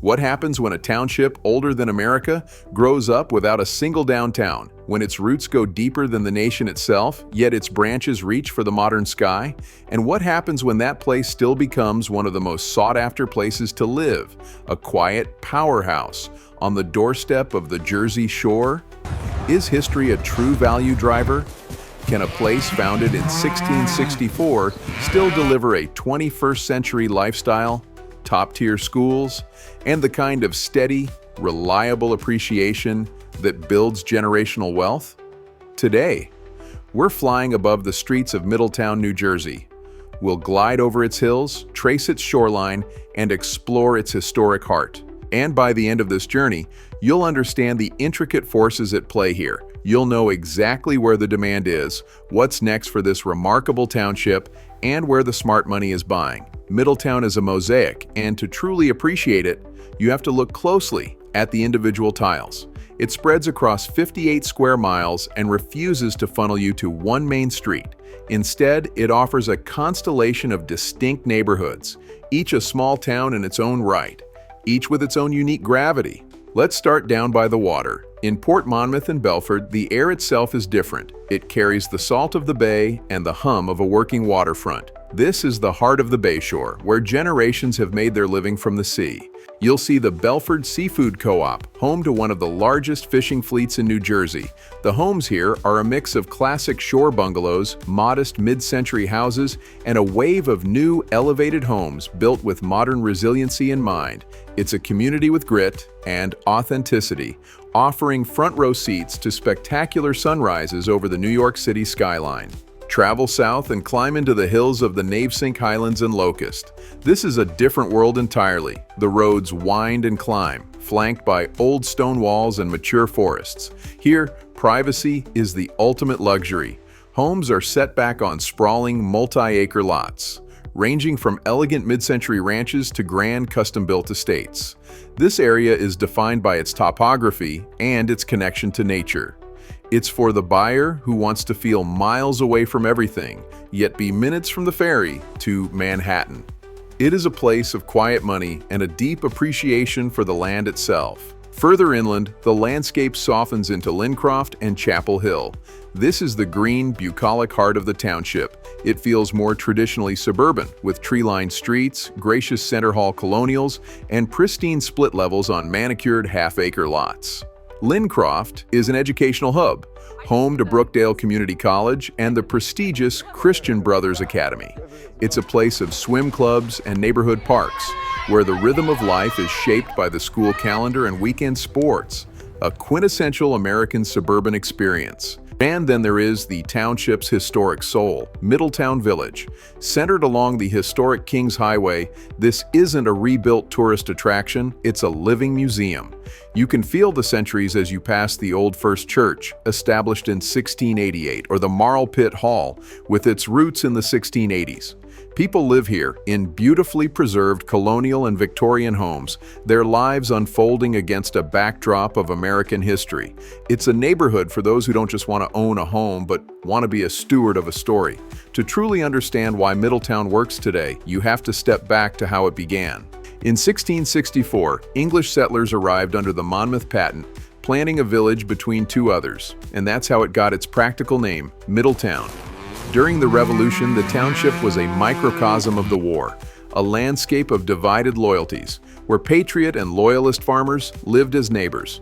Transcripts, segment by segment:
What happens when a township older than America grows up without a single downtown, when its roots go deeper than the nation itself, yet its branches reach for the modern sky? And what happens when that place still becomes one of the most sought-after places to live, a quiet powerhouse on the doorstep of the Jersey Shore? Is history a true value driver? Can a place founded in 1664 still deliver a 21st century lifestyle, top-tier schools, and the kind of steady, reliable appreciation that builds generational wealth? Today, we're flying above the streets of Middletown, New Jersey. We'll glide over its hills, trace its shoreline, and explore its historic heart. And by the end of this journey, you'll understand the intricate forces at play here. You'll know exactly where the demand is, what's next for this remarkable township, and where the smart money is buying. Middletown is a mosaic, and to truly appreciate it, you have to look closely at the individual tiles. It spreads across 58 square miles and refuses to funnel you to one main street. Instead, it offers a constellation of distinct neighborhoods, each a small town in its own right, each with its own unique gravity. Let's start down by the water. In Port Monmouth and Belford, the air itself is different. It carries the salt of the bay and the hum of a working waterfront. This is the heart of the Bayshore, where generations have made their living from the sea. You'll see the Belford Seafood Co-op, home to one of the largest fishing fleets in New Jersey. The homes here are a mix of classic shore bungalows, modest mid-century houses, and a wave of new, elevated homes built with modern resiliency in mind. It's a community with grit and authenticity, offering front-row seats to spectacular sunrises over the New York City skyline. Travel south and climb into the hills of the Navesink Highlands and Locust. This is a different world entirely. The roads wind and climb, flanked by old stone walls and mature forests. Here, privacy is the ultimate luxury. Homes are set back on sprawling, multi-acre lots, ranging from elegant mid-century ranches to grand custom-built estates. This area is defined by its topography and its connection to nature. It's for the buyer who wants to feel miles away from everything, yet be minutes from the ferry to Manhattan. It is a place of quiet money and a deep appreciation for the land itself. Further inland, the landscape softens into Lincroft and Chapel Hill. This is the green, bucolic heart of the township. It feels more traditionally suburban, with tree-lined streets, gracious center hall colonials, and pristine split levels on manicured half-acre lots. Lincroft is an educational hub, home to Brookdale Community College and the prestigious Christian Brothers Academy. It's a place of swim clubs and neighborhood parks, where the rhythm of life is shaped by the school calendar and weekend sports, a quintessential American suburban experience. And then there is the township's historic soul, Middletown Village. Centered along the historic Kings Highway, this isn't a rebuilt tourist attraction, it's a living museum. You can feel the centuries as you pass the Old First Church, established in 1688, or the Marl Pit Hall, with its roots in the 1680s. People live here in beautifully preserved colonial and Victorian homes, their lives unfolding against a backdrop of American history. It's a neighborhood for those who don't just want to own a home, but want to be a steward of a story. To truly understand why Middletown works today, you have to step back to how it began. In 1664, English settlers arrived under the Monmouth Patent, planting a village between two others, and that's how it got its practical name, Middletown. During the Revolution, the township was a microcosm of the war, a landscape of divided loyalties, where patriot and loyalist farmers lived as neighbors.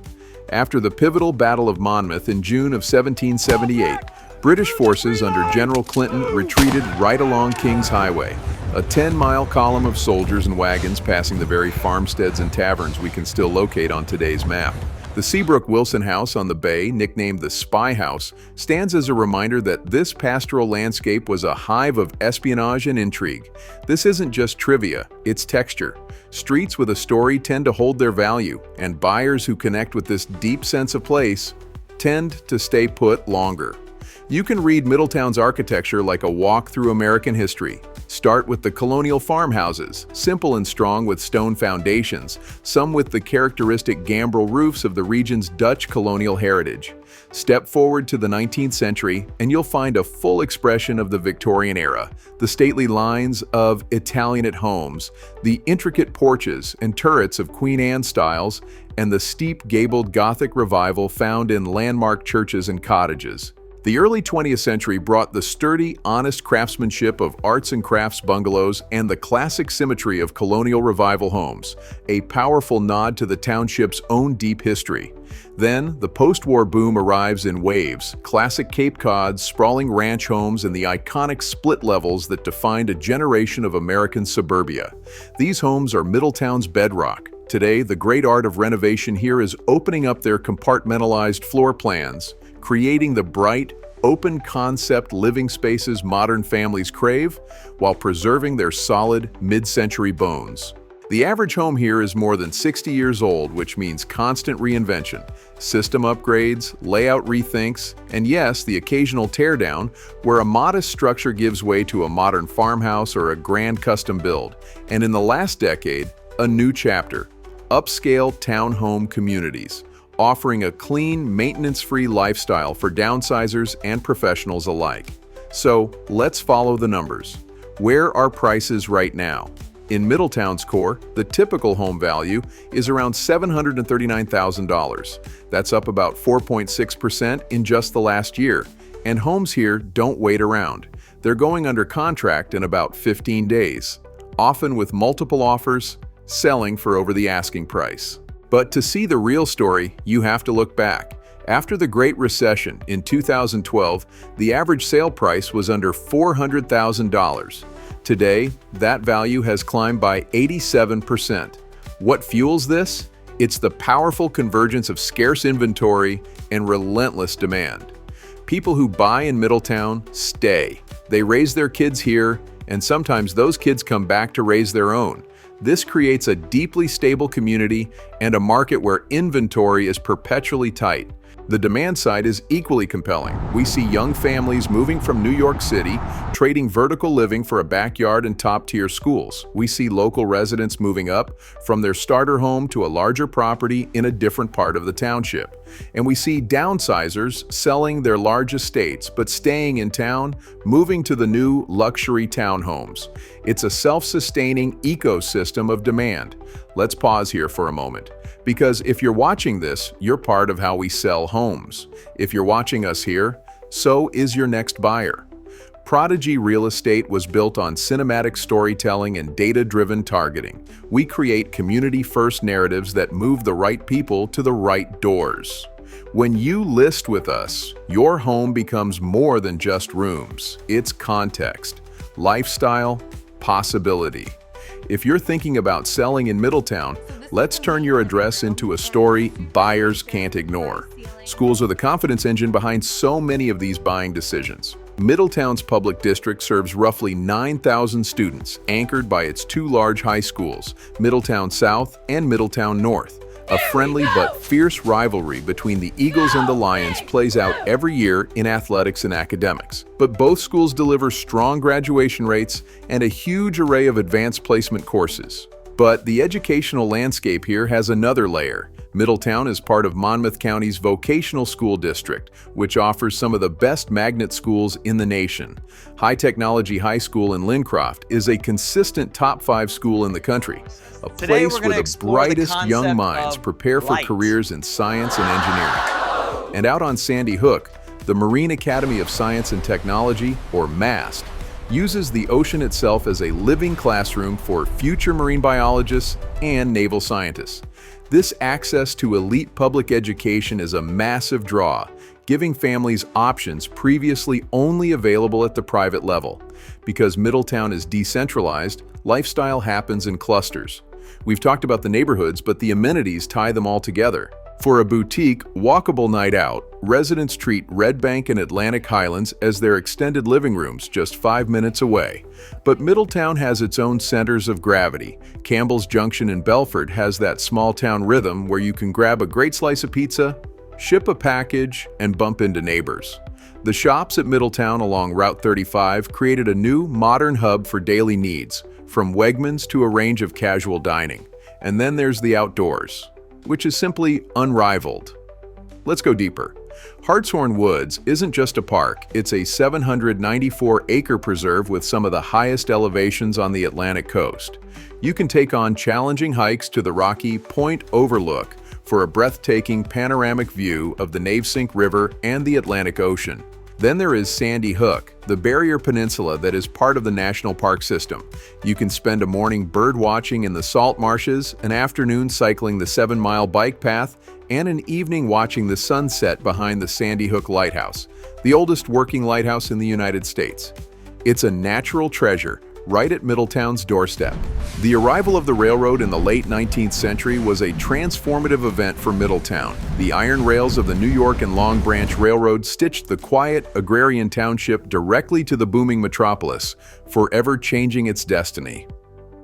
After the pivotal Battle of Monmouth in June of 1778, British forces under General Clinton retreated right along Kings Highway, a 10-mile column of soldiers and wagons passing the very farmsteads and taverns we can still locate on today's map. The Seabrook Wilson House on the bay, nicknamed the Spy House, stands as a reminder that this pastoral landscape was a hive of espionage and intrigue. This isn't just trivia, it's texture. Streets with a story tend to hold their value, and buyers who connect with this deep sense of place tend to stay put longer. You can read Middletown's architecture like a walk through American history. Start with the colonial farmhouses, simple and strong with stone foundations, some with the characteristic gambrel roofs of the region's Dutch colonial heritage. Step forward to the 19th century and you'll find a full expression of the Victorian era, the stately lines of Italianate homes, the intricate porches and turrets of Queen Anne styles, and the steep gabled Gothic revival found in landmark churches and cottages. The early 20th century brought the sturdy, honest craftsmanship of arts and crafts bungalows and the classic symmetry of colonial revival homes, a powerful nod to the township's own deep history. Then, the post-war boom arrives in waves, classic Cape Cods, sprawling ranch homes, and the iconic split levels that defined a generation of American suburbia. These homes are Middletown's bedrock. Today, the great art of renovation here is opening up their compartmentalized floor plans, creating the bright, open-concept living spaces modern families crave, while preserving their solid, mid-century bones. The average home here is more than 60 years old, which means constant reinvention, system upgrades, layout rethinks, and yes, the occasional teardown, where a modest structure gives way to a modern farmhouse or a grand custom build. And in the last decade, a new chapter: upscale townhome communities, offering a clean, maintenance-free lifestyle for downsizers and professionals alike. So, let's follow the numbers. Where are prices right now? In Middletown's core, the typical home value is around $739,000. That's up about 4.6% in just the last year. And homes here don't wait around. They're going under contract in about 15 days, often with multiple offers, selling for over the asking price. But to see the real story, you have to look back. After the Great Recession in 2012, the average sale price was under $400,000. Today, that value has climbed by 87%. What fuels this? It's the powerful convergence of scarce inventory and relentless demand. People who buy in Middletown stay. They raise their kids here, and sometimes those kids come back to raise their own. This creates a deeply stable community and a market where inventory is perpetually tight. The demand side is equally compelling. We see young families moving from New York City, trading vertical living for a backyard and top-tier schools. We see local residents moving up from their starter home to a larger property in a different part of the township. And we see downsizers selling their large estates but staying in town, moving to the new luxury townhomes. It's a self-sustaining ecosystem of demand. Let's pause here for a moment. Because if you're watching this, you're part of how we sell homes. If you're watching us here, so is your next buyer. Prodigy Real Estate was built on cinematic storytelling and data-driven targeting. We create community-first narratives that move the right people to the right doors. When you list with us, your home becomes more than just rooms. It's context, lifestyle, possibility. If you're thinking about selling in Middletown, let's turn your address into a story buyers can't ignore. Schools are the confidence engine behind so many of these buying decisions. Middletown's public district serves roughly 9,000 students, anchored by its two large high schools, Middletown South and Middletown North. A friendly but fierce rivalry between the Eagles and the Lions plays out every year in athletics and academics. But both schools deliver strong graduation rates and a huge array of advanced placement courses. But the educational landscape here has another layer. Middletown is part of Monmouth County's vocational school district, which offers some of the best magnet schools in the nation. High Technology High School in Lincroft is a consistent top 5 school in the country, a place where the brightest young minds prepare for careers in science and engineering. And out on Sandy Hook, the Marine Academy of Science and Technology, or MAST, uses the ocean itself as a living classroom for future marine biologists and naval scientists. This access to elite public education is a massive draw, giving families options previously only available at the private level. Because Middletown is decentralized, lifestyle happens in clusters. We've talked about the neighborhoods, but the amenities tie them all together. For a boutique, walkable night out, residents treat Red Bank and Atlantic Highlands as their extended living rooms just 5 minutes away. But Middletown has its own centers of gravity. Campbell's Junction in Belford has that small-town rhythm where you can grab a great slice of pizza, ship a package, and bump into neighbors. The shops at Middletown along Route 35 created a new, modern hub for daily needs, from Wegmans to a range of casual dining. And then there's the outdoors, which is simply unrivaled. Let's go deeper. Hartshorn Woods isn't just a park, it's a 794-acre preserve with some of the highest elevations on the Atlantic coast. You can take on challenging hikes to the rocky Point Overlook for a breathtaking panoramic view of the Navesink River and the Atlantic Ocean. Then there is Sandy Hook, the barrier peninsula that is part of the national park system. You can spend a morning bird watching in the salt marshes, an afternoon cycling the 7-mile bike path, and an evening watching the sunset behind the Sandy Hook Lighthouse, the oldest working lighthouse in the United States. It's a natural treasure, right at Middletown's doorstep. The arrival of the railroad in the late 19th century was a transformative event for Middletown. The iron rails of the New York and Long Branch Railroad stitched the quiet, agrarian township directly to the booming metropolis, forever changing its destiny.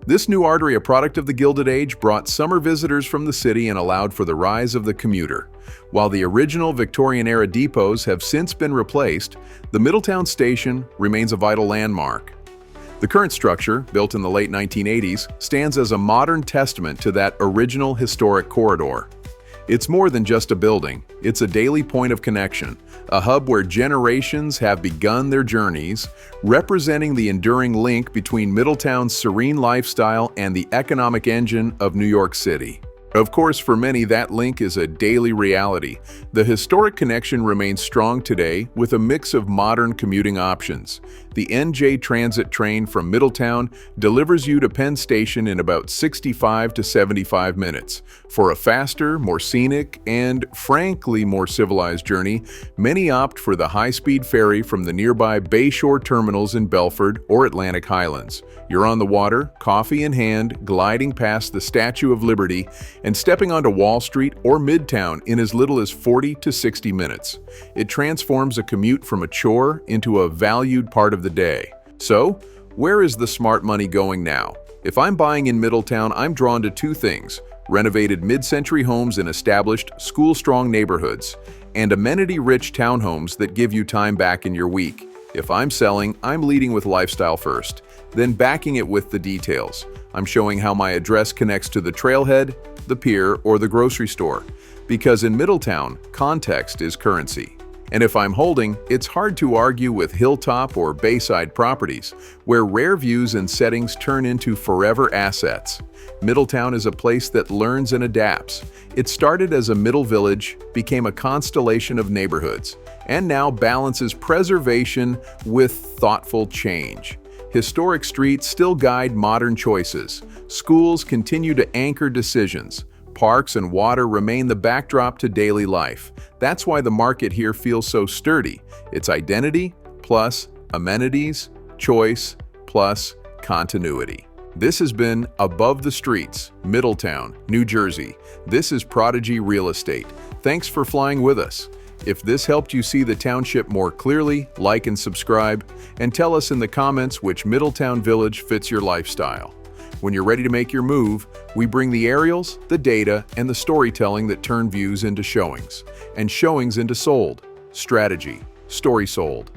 This new artery, a product of the Gilded Age, brought summer visitors from the city and allowed for the rise of the commuter. While the original Victorian-era depots have since been replaced, the Middletown station remains a vital landmark. The current structure, built in the late 1980s, stands as a modern testament to that original historic corridor. It's more than just a building, it's a daily point of connection, a hub where generations have begun their journeys, representing the enduring link between Middletown's serene lifestyle and the economic engine of New York City. Of course, for many, that link is a daily reality. The historic connection remains strong today with a mix of modern commuting options. The NJ Transit train from Middletown delivers you to Penn Station in about 65 to 75 minutes. For a faster, more scenic, and frankly more civilized journey, many opt for the high-speed ferry from the nearby Bayshore terminals in Belford or Atlantic Highlands. You're on the water, coffee in hand, gliding past the Statue of Liberty, and stepping onto Wall Street or Midtown in as little as 40 to 60 minutes. It transforms a commute from a chore into a valued part of the day. So, where is the smart money going now? If I'm buying in Middletown, I'm drawn to two things: renovated mid-century homes in established, school-strong neighborhoods, and amenity-rich townhomes that give you time back in your week. If I'm selling, I'm leading with lifestyle first, then backing it with the details. I'm showing how my address connects to the trailhead, the pier, or the grocery store. Because in Middletown, context is currency. And if I'm holding, it's hard to argue with hilltop or bayside properties, where rare views and settings turn into forever assets. Middletown is a place that learns and adapts. It started as a middle village, became a constellation of neighborhoods, and now balances preservation with thoughtful change. Historic streets still guide modern choices. Schools continue to anchor decisions. Parks and water remain the backdrop to daily life. That's why the market here feels so sturdy. It's identity plus amenities, choice plus continuity. This has been Above the Streets, Middletown, New Jersey. This is Prodigy Real Estate. Thanks for flying with us. If this helped you see the township more clearly, like and subscribe, and tell us in the comments which Middletown village fits your lifestyle. When you're ready to make your move, we bring the aerials, the data, and the storytelling that turn views into showings, and showings into sold. Strategy. Story sold.